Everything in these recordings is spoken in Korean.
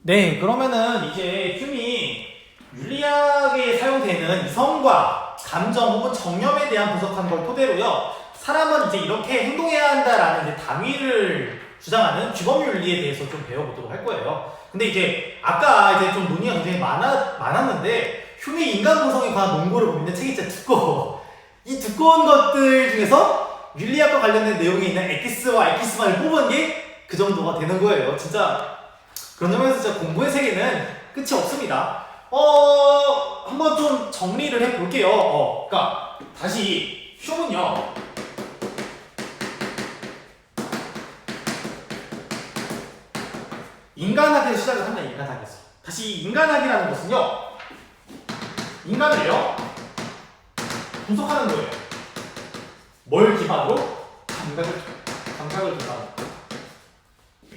네, 그러면은 이제 흄이 윤리학에 사용되는 이성과 감정 혹은 정념에 대한 분석한 걸 토대로요. 사람은 이제 이렇게 행동해야 한다라는 이제 당위를 주장하는 규범윤리에 대해서 좀 배워보도록 할 거예요. 근데 이제 아까 이제 좀 논의가 굉장히 많았는데 흄의 인간 구성에 관한 논거를 보면 책이 진짜 두꺼워. 이 두꺼운 것들 중에서 윤리학과 관련된 내용이 있는 엑기스와 알키스만을 뽑은 게 그 정도가 되는 거예요. 진짜 그런 점에서 진짜 공부의 세계는 끝이 없습니다. 한번 좀 정리를 해볼게요. 그러니까 다시 흄은요. 인간학에서 시작을 한다. 인간학에서. 다시 인간학이라는 것은요. 인간을요. 분석하는 거예요. 뭘 기반으로? 감각을 기반으로.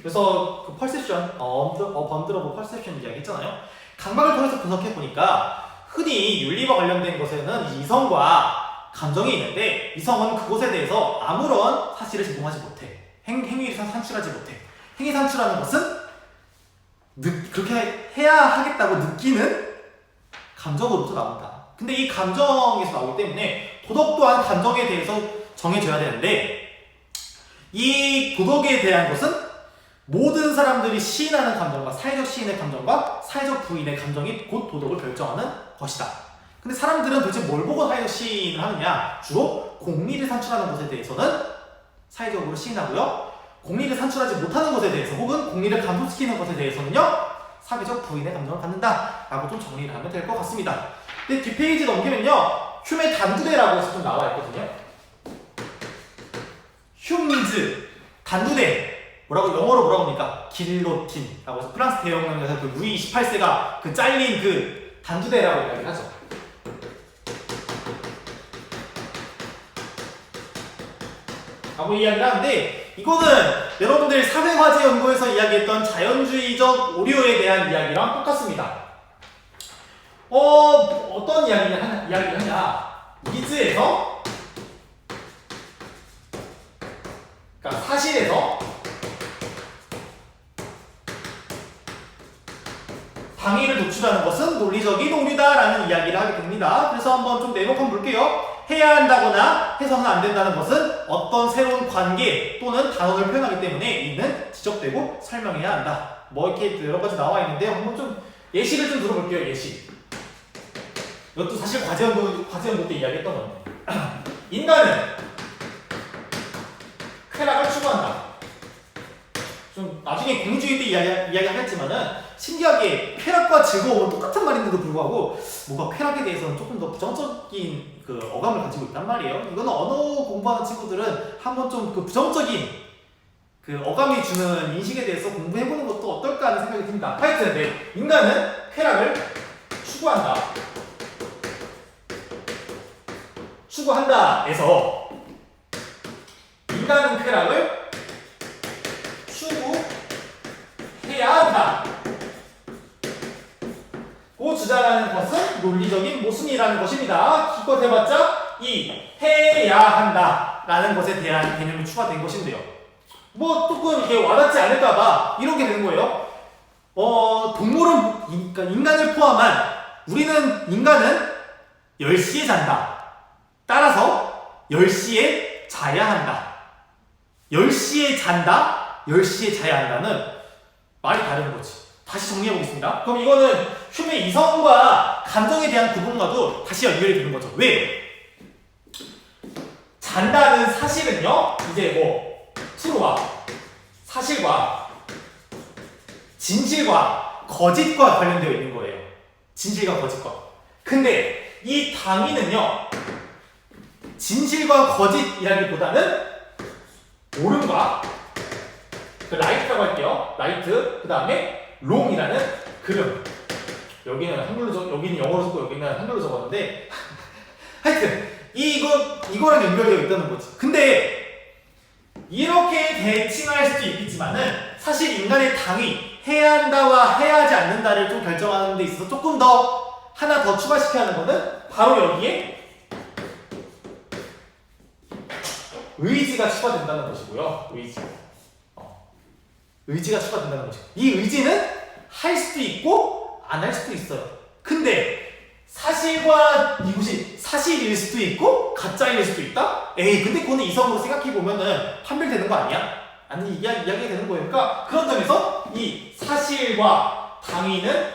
그래서 그 퍼셉션, 번드러브 퍼셉션 이야기 했잖아요. 감각을 통해서 분석해보니까 흔히 윤리와 관련된 것에는 이성과 감정이 있는데 이성은 그것에 대해서 아무런 사실을 제공하지 못해. 행위를 산출하지 못해. 행위 산출하는 것은 그렇게 해야 하겠다고 느끼는 감정으로부터 나온다. 근데 이 감정에서 나오기 때문에 도덕 또한 감정에 대해서 정해져야 되는데 이 도덕에 대한 것은 모든 사람들이 시인하는 감정과 사회적 시인의 감정과 사회적 부인의 감정이 곧 도덕을 결정하는 것이다. 근데 사람들은 도대체 뭘 보고 사회적 시인을 하느냐? 주로 공리를 산출하는 것에 대해서는 사회적으로 시인하고요. 공리를 산출하지 못하는 것에 대해서 혹은 공리를 감소시키는 것에 대해서는요. 사회적 부인의 감정을 갖는다 라고 좀 정리를 하면 될 것 같습니다. 근데 뒷페이지 넘기면요. 흄의 단두대라고 해서 좀 나와 있거든요. 흄즈 단두대 영어로 뭐라고 합니까? 길로틴라고 해서 프랑스 대혁명에서 그 루이 28세가 그 잘린 그 단두대라고 이야기를 하죠. 라고 이야기를 하는데 이거는 여러분들 사회화재 연구에서 이야기했던 자연주의적 오류에 대한 이야기랑 똑같습니다. 어떤 이야기를 하냐? 미즈에서 그러니까 사실에서 당위를 도출하는 것은 논리적인 오류다라는 이야기를 하게 됩니다. 그래서 한번 좀 내용 한번 볼게요. 해야 한다거나 해서는 안 된다는 것은 어떤 새로운 관계 또는 단어를 표현하기 때문에 이는 지적되고 설명해야 한다. 뭐 이렇게 여러 가지 나와 있는데 한번 좀 예시를 좀 들어볼게요. 예시. 이것도 사실 과제 연구 때 이야기했던 건데 인간은 쾌락을 추구한다. 좀 나중에 공유주의 때 이야기하겠지만은 신기하게 쾌락과 즐거움은 똑같은 말인데도 불구하고 뭔가 쾌락에 대해서는 조금 더 부정적인 그 어감을 가지고 있단 말이에요. 이거는 언어 공부하는 친구들은 한번 좀 그 부정적인 그 어감이 주는 인식에 대해서 공부해보는 것도 어떨까 하는 생각이 듭니다. 하여튼 네, 인간은 쾌락을 추구한다에서 인간은 쾌락을 추구해야 한다. 고 주장하는 것은 논리적인 모순이라는 것입니다. 기껏 해봤자 이 해야 한다 라는 것에 대한 개념이 추가된 것인데요. 뭐 조금 이렇게 와닿지 않을까봐 이렇게 되는 거예요. 동물은 그러니까 인간을 포함한 인간은 10시에 잔다. 따라서 10시에 자야 한다. 10시에 잔다, 10시에 자야 한다는 말이 다른 거지. 다시 정리해보겠습니다. 그럼 이거는 흄의 이성과 감정에 대한 구분과도 다시 연결이 되는 거죠. 왜? 잔다는 사실은요, 이제 뭐, true와 사실과 진실과 거짓과 관련되어 있는 거예요. 진실과 거짓과. 근데 이 당위는요, 진실과 거짓이라기보다는 옳음과 그 라이트라고 할게요. 라이트, 그 다음에 롱이라는 그름. 여기는 여기는 영어로 적고 여기는 한글로 적었는데 하여튼 이거랑 연결되어 있다는 거지. 근데 이렇게 대칭할 수도 있겠지만은 사실 인간의 당위 해야 한다와 해야 하지 않는다를 좀 결정하는 데 있어서 조금 더 하나 더 추가시켜야 하는 거는 바로 여기에 의지가 추가된다는 것이고요. 의지가 추가된다는 것이고 이 의지는 할 수도 있고 안 할 수도 있어요. 근데 사실과 이것이 사실일 수도 있고 가짜일 수도 있다? 에이, 근데 그거는 이성으로 생각해보면은 판별되는 거 아니야? 아니, 이야기 되는 거예요. 그러니까 그런 점에서 이 사실과 당위는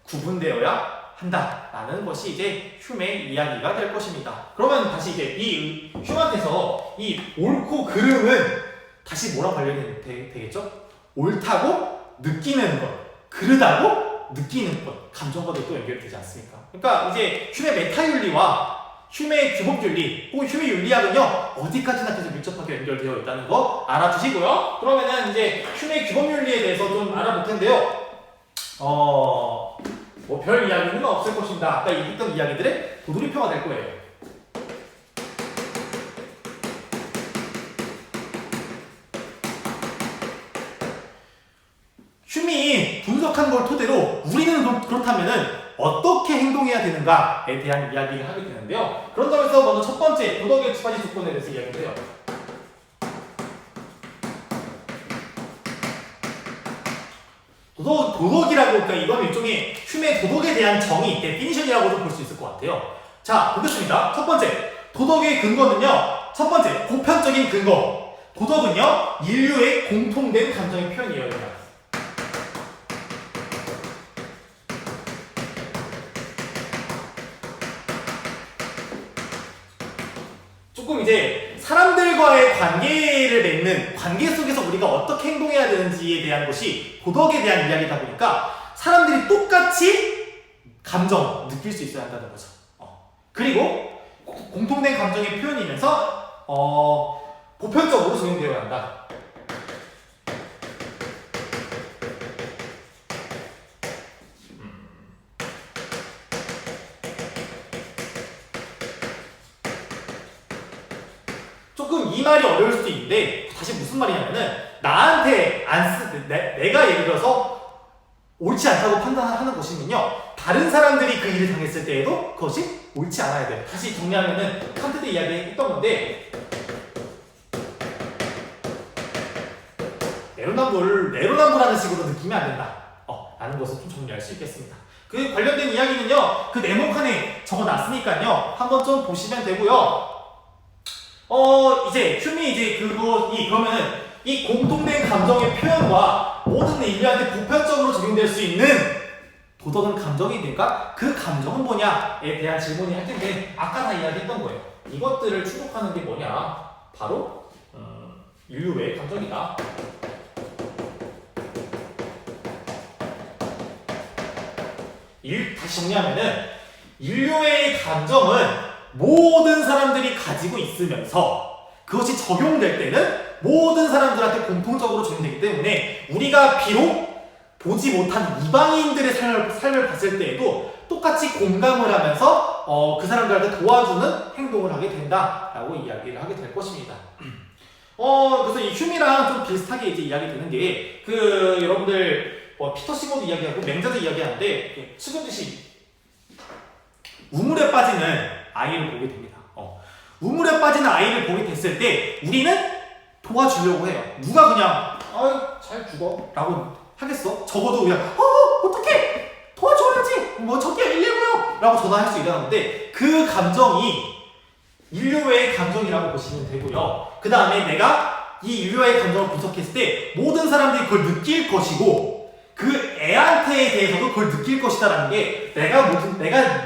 구분되어야 한다라는 것이 이제 흉의 이야기가 될 것입니다. 그러면 다시 이제 이 흉한테서 이 옳고 그름은 다시 뭐랑 관련이 되겠죠? 옳다고 느끼는 것, 그르다고 느끼는 것, 감정과도 또 연결되지 않습니까? 그러니까 이제 흉의 메타윤리와 흉의 규범윤리 혹은 흉의 윤리학은요 어디까지나 계속 밀접하게 연결되어 있다는 거 알아두시고요. 그러면은 이제 흉의 규범윤리에 대해서 좀 알아볼 텐데요. 뭐 별 이야기는 없을 것입니다. 아까 얘기했던 이야기들의 도돌이표가 될 거예요. 흉이 분석한 걸 토대로 우리는 그렇다면은 어떻게 행동해야 되는가에 대한 이야기를 하게 되는데요. 그런 점에서 먼저 첫 번째 도덕의 두 가지 조건에 대해서 이야기를 해요. 도덕이라고, 그러니까 이건 일종의 흉의 도덕에 대한 정의, 데피니션이라고도 볼 수 있을 것 같아요. 자, 보겠습니다. 첫 번째, 도덕의 근거는요. 첫 번째, 보편적인 근거. 도덕은요, 인류의 공통된 감정의 표현이에요. 조금 이제 사람들과의 관계를 맺는 관계 속에서 우리가 어떻게 행동해야 되는지에 대한 것이 도덕에 대한 이야기다 보니까 사람들이 똑같이 감정 느낄 수 있어야 한다는 거죠. 그리고 공통된 감정의 표현이면서 보편적으로 적용되어야 한다. 조금 이 말이 어려울 수도 있는데 다시 무슨 말이냐면은 나한테 내가 예를 들어서 옳지 않다고 판단하는 것이면요 다른 사람들이 그 일을 당했을 때에도 그것이 옳지 않아야 돼요. 다시 정리하면은 칸트 때 이야기했던 건데 내로남불하는 식으로 느끼면 안 된다. 라는 것을 좀 정리할 수 있겠습니다. 그 관련된 이야기는요 그 네모칸에 적어놨으니까요 한번 좀 보시면 되고요. 이제 흉이 이제 그러면은 이 공통된 감정의 표현과 모든 인류한테 보편적으로 적용될 수 있는 도덕은 감정이니까 그 감정은 뭐냐에 대한 질문이 할 텐데 아까 다 이야기했던 거예요. 이것들을 추적하는 게 뭐냐? 바로 인류의 감정이다. 다시 정리하면은 인류의 감정은 모든 사람들이 가지고 있으면서 그것이 적용될 때는 모든 사람들한테 공통적으로 적용되기 때문에 우리가 비록 보지 못한 이방인들의 삶을 봤을 때에도 똑같이 공감을 하면서 그 사람들한테 도와주는 행동을 하게 된다라고 이야기를 하게 될 것입니다. 그래서 이 흉이랑 좀 비슷하게 이제 이야기 되는 게 여러분들 피터 시모도 이야기하고 맹자도 이야기하는데 측은듯이 우물에 빠지는 아이를 보게 됩니다. 우물에 빠지는 아이를 보게 됐을 때 우리는 도와주려고 해요. 누가 그냥 잘 죽어 라고 하겠어? 적어도 그냥 어떡해 도와줘야지 뭐 저기야 119요 라고 전화할 수 있다는데 그 감정이 인류의 감정이라고 보시면 되고요. 그 다음에 내가 이 인류의 감정을 분석했을 때 모든 사람들이 그걸 느낄 것이고 그 애한테에 대해서도 그걸 느낄 것이다라는 게 내가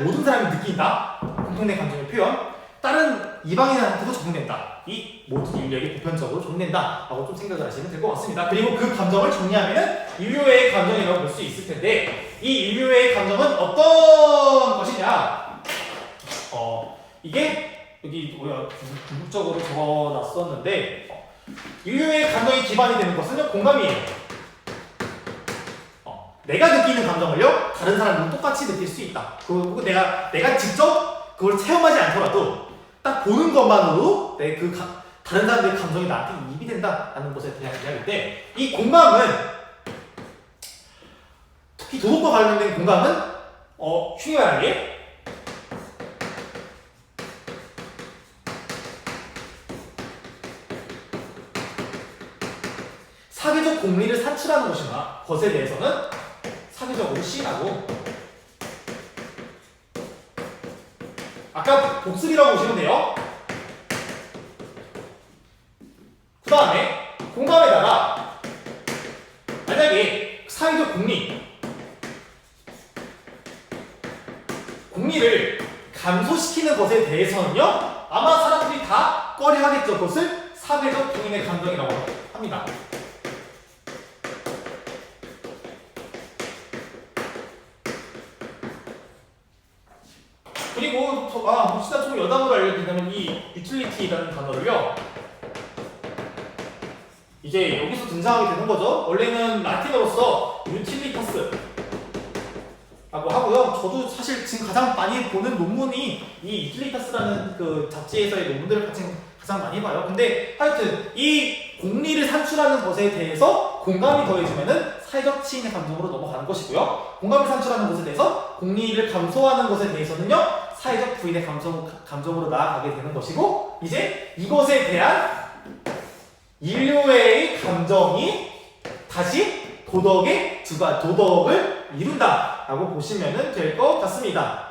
모든 사람이 느낀다. 공통된 감정의 표현. 다른 이방인한테도 적용된다. 이 모든 인류에게 보편적으로 적용된다. 라고 좀 생각을 하시면 될 것 같습니다. 그리고 그 감정을 정리하면 인류의 감정이라고 볼 수 있을 텐데 이 인류의 감정은 어떤 것이냐? 이게 여기 궁극적으로 적어놨었는데 인류의 감정이 기반이 되는 것은 공감이에요. 내가 느끼는 감정을요 다른 사람들은 똑같이 느낄 수 있다. 그리고 내가 직접 그걸 체험하지 않더라도 딱 보는 것만으로도 다른 사람들의 감정이 나한테 이입이 된다라는 것에 대한 이야기인데 이 공감은 특히 도덕과 관련된 공감은 흉흉하게 사회적 공리를 산출하는 것이나 것에 대해서는 사회적 명시적으로 시인하고 아까 복습이라고 보시면 돼요. 그 다음에 공감에다가 만약에 사회적 공리를 감소시키는 것에 대해서는요 아마 사람들이 다 꺼려하겠죠. 그것을 사회적 동인의 감정이라고 합니다. 그리고 혹시나 좀 여담으로 알려드리자면 이 유틸리티라는 단어를요 이제 여기서 등장하게 되는 거죠. 원래는 라틴어로서 유틸리타스 라고 하고요. 저도 사실 지금 가장 많이 보는 논문이 이 유틸리타스라는 그 잡지에서의 논문들을 가장 많이 봐요. 근데 하여튼 이 공리를 산출하는 것에 대해서 공감이 더해지면은 사회적 치인의 감정으로 넘어가는 것이고요. 공감을 산출하는 것에 대해서 공리를 감소하는 것에 대해서는요 사회적 부인의 감정으로 나아가게 되는 것이고 이제 이것에 대한 인류의 감정이 다시 도덕을 이룬다라고 보시면 될 것 같습니다.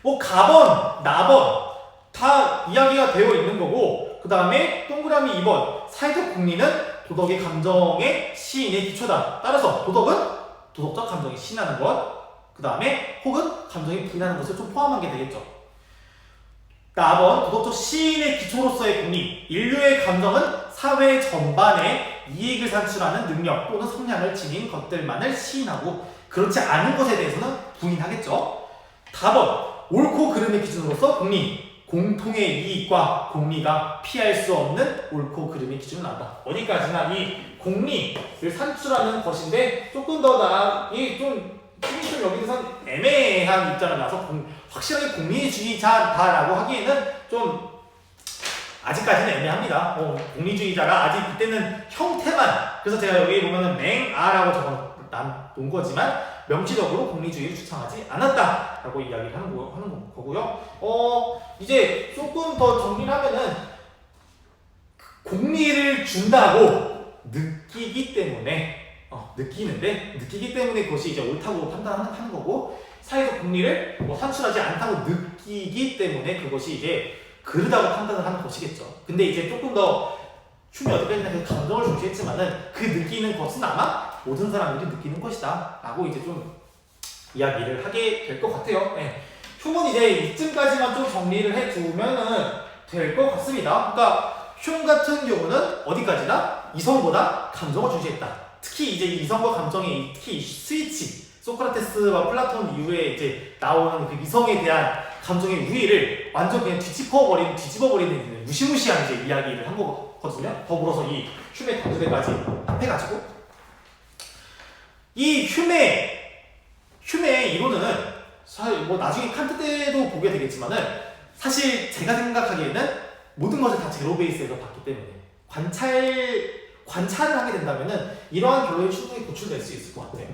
뭐 가번, 나번 다 이야기가 되어 있는 거고 그 다음에 동그라미 2번 사회적 공리는 도덕의 감정의 시인의 기초다. 따라서 도덕은 도덕적 감정이 시인하는 것 그 다음에 혹은 감정이 부인하는 것을 좀 포함한 게 되겠죠. 4번 도덕적 시인의 기초로서의 공리 인류의 감정은 사회 전반에 이익을 산출하는 능력 또는 성향을 지닌 것들만을 시인하고 그렇지 않은 것에 대해서는 부인하겠죠. 4번 옳고 그름의 기준으로서 공리 공통의 이익과 공리가 피할 수 없는 옳고 그름의 기준을 나온다. 어디까지나 이 공리를 산출하는 것인데 조금 더 좀 여기서 애매한 입장을 나서 확실하게 공리주의자다라고 하기에는 좀 아직까지는 애매합니다. 공리주의자가 아직 이때는 형태만 그래서 제가 여기 보면은 맹아라고 적어 놓은 거지만 명시적으로 공리주의를 주창하지 않았다라고 이야기를 하는 거고요. 이제 조금 더 정리를 하면은 공리를 준다고 느끼기 때문에 느끼기 때문에 그것이 이제 옳다고 판단하는 거고 사회적 공리를 산출하지 않다고 느끼기 때문에 그것이 이제 그르다고 판단을 하는 것이겠죠. 근데 이제 조금 더 흉이 어떻게든 그 감정을 중시했지만은 그 느끼는 것은 아마 모든 사람들이 느끼는 것이다 라고 이제 좀 이야기를 하게 될 것 같아요. 네. 흉은 이제 이쯤까지만 좀 정리를 해두면은 될 것 같습니다. 그러니까 흉 같은 경우는 어디까지나 이성보다 감정을 중시했다. 특히 이제 이성과 감정의 특히 스위치 소크라테스와 플라톤 이후에 이제 나오는 그 이성에 대한 감정의 우위를 완전 그냥 뒤집어버리는 무시무시한 이제 이야기를 한 거거든요. 더불어서 이 휴메 단두대까지 합해가지고 이 휴메 이론은 사실 뭐 나중에 칸트 때도 보게 되겠지만은 사실 제가 생각하기에는 모든 것을 다 제로 베이스에서 봤기 때문에 관찰을 하게 된다면은 이러한 결론이 충분히 고출될 수 있을 것 같아요.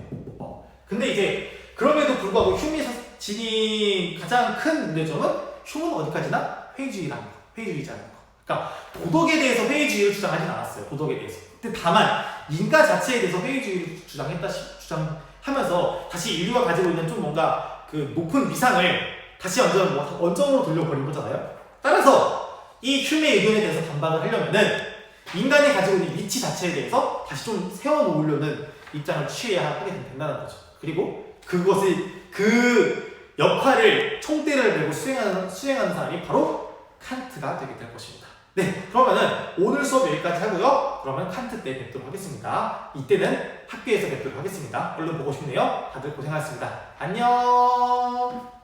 근데 이제 그럼에도 불구하고 휴메 지닌 가장 큰 문제점은 흉은 어디까지나 회의주의자라는 거. 그러니까 도덕에 대해서 회의주의를 주장하진 않았어요. 도덕에 대해서. 근데 다만 인간 자체에 대해서 회의주의를 주장하면서 다시 인류가 가지고 있는 좀 뭔가 그 높은 위상을 다시 원점으로 돌려버린 거잖아요. 따라서 이 휴메 의견에 대해서 반박을 하려면은 인간이 가지고 있는 위치 자체에 대해서 다시 좀 세워놓으려는 입장을 취해야 하게 된다는 거죠. 그리고 그 역할을 총대를 메고 수행하는 사람이 바로 칸트가 되게 될 것입니다. 네, 그러면은 오늘 수업 여기까지 하고요. 그러면 칸트 때 뵙도록 하겠습니다. 이때는 학교에서 뵙도록 하겠습니다. 얼른 보고 싶네요. 다들 고생하셨습니다. 안녕.